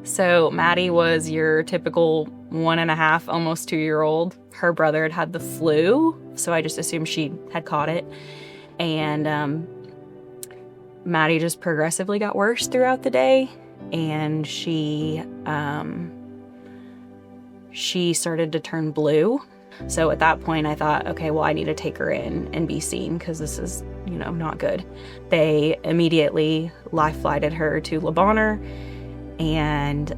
So Mady was your typical 1.5, almost 2-year-old. Her brother had had the flu, so I just assumed she had caught it. And Mady just progressively got worse throughout the day, and she started to turn blue. So at that point I thought, okay, well, I need to take her in and be seen because this is, not good. They immediately life flighted her to LODEN, and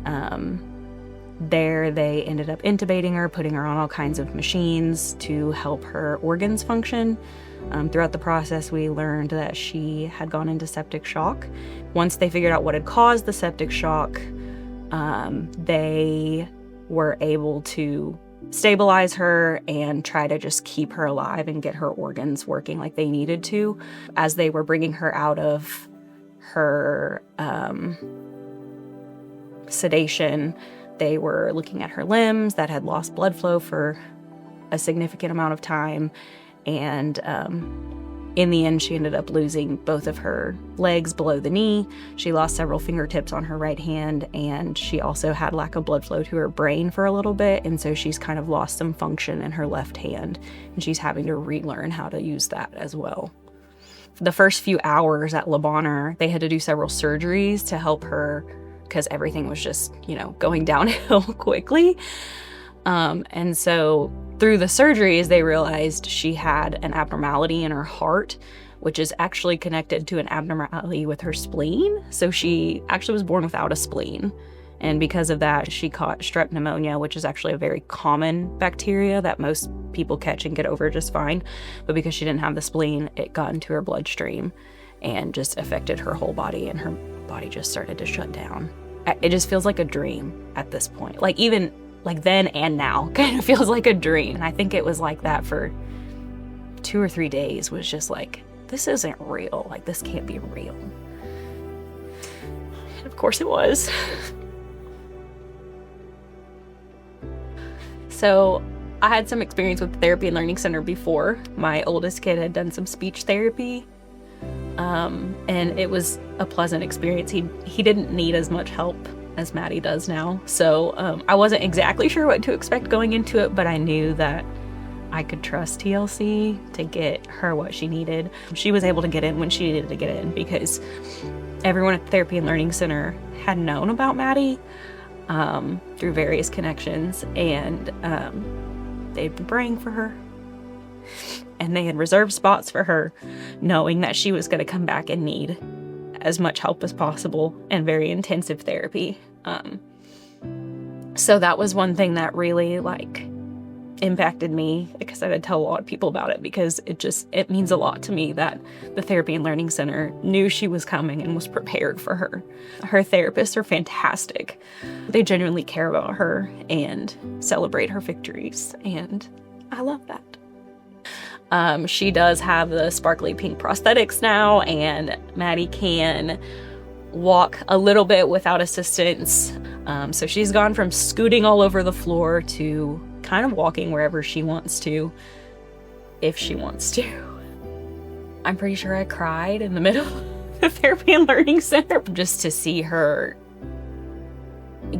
there they ended up intubating her, putting her on all kinds of machines to help her organs function. Throughout the process, we learned that she had gone into septic shock. Once they figured out what had caused the septic shock, they were able to stabilize her and try to just keep her alive and get her organs working like they needed to. As they were bringing her out of her sedation, they were looking at her limbs that had lost blood flow for a significant amount of time. And in the end, she ended up losing both of her legs below the knee. She lost several fingertips on her right hand, and she also had lack of blood flow to her brain for a little bit. And so she's kind of lost some function in her left hand, and she's having to relearn how to use that as well. For the first few hours at LODEN, they had to do several surgeries to help her because everything was just, going downhill quickly. And so through the surgeries, they realized she had an abnormality in her heart, which is actually connected to an abnormality with her spleen. So she actually was born without a spleen. And because of that, she caught strep pneumonia, which is actually a very common bacteria that most people catch and get over just fine. But because she didn't have the spleen, it got into her bloodstream and just affected her whole body, and her body just started to shut down. It just feels like a dream at this point. Like even like then and now kind of feels like a dream. And I think it was like that for 2 or 3 days, was just like, this isn't real. Like, this can't be real. And of course it was. So I had some experience with the Therapy and Learning Center before. My oldest kid had done some speech therapy. And it was a pleasant experience. He didn't need as much help as Mady does now. So I wasn't exactly sure what to expect going into it, but I knew that I could trust TLC to get her what she needed. She was able to get in when she needed to get in because everyone at the Therapy and Learning Center had known about Mady through various connections, and they'd been praying for her. And they had reserved spots for her, knowing that she was going to come back and need as much help as possible and very intensive therapy. So that was one thing that really impacted me, because I would tell a lot of people about it, because it means a lot to me that the Therapy and Learning Center knew she was coming and was prepared for her. Her therapists are fantastic. They genuinely care about her and celebrate her victories, and I love that. She does have the sparkly pink prosthetics now, and Mady can walk a little bit without assistance. So she's gone from scooting all over the floor to kind of walking wherever she wants to, if she wants to. I'm pretty sure I cried in the middle of the Therapy and Learning Center just to see her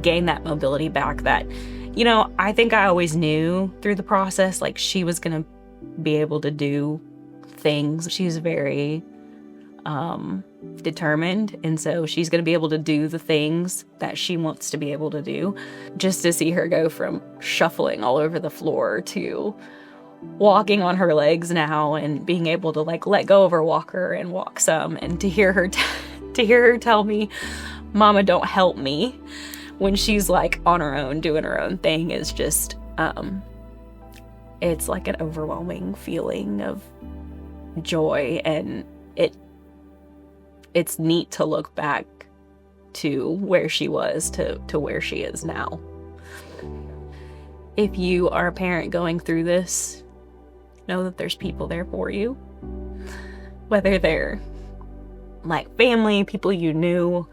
gain that mobility back that, I think I always knew through the process, she was gonna be able to do things. She's very determined, and so she's going to be able to do the things that she wants to be able to do. Just to see her go from shuffling all over the floor to walking on her legs now, and being able to let go of her walker and walk some, and to hear her tell me, "Mama, don't help me," when she's on her own doing her own thing, is just it's like an overwhelming feeling of joy, and it's neat to look back to where she was to where she is now. If you are a parent going through this, know that there's people there for you, whether they're family, people you knew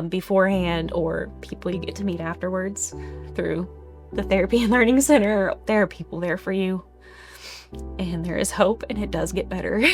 beforehand, or people you get to meet afterwards through the Therapy and Learning Center. There are people there for you, and there is hope, and it does get better.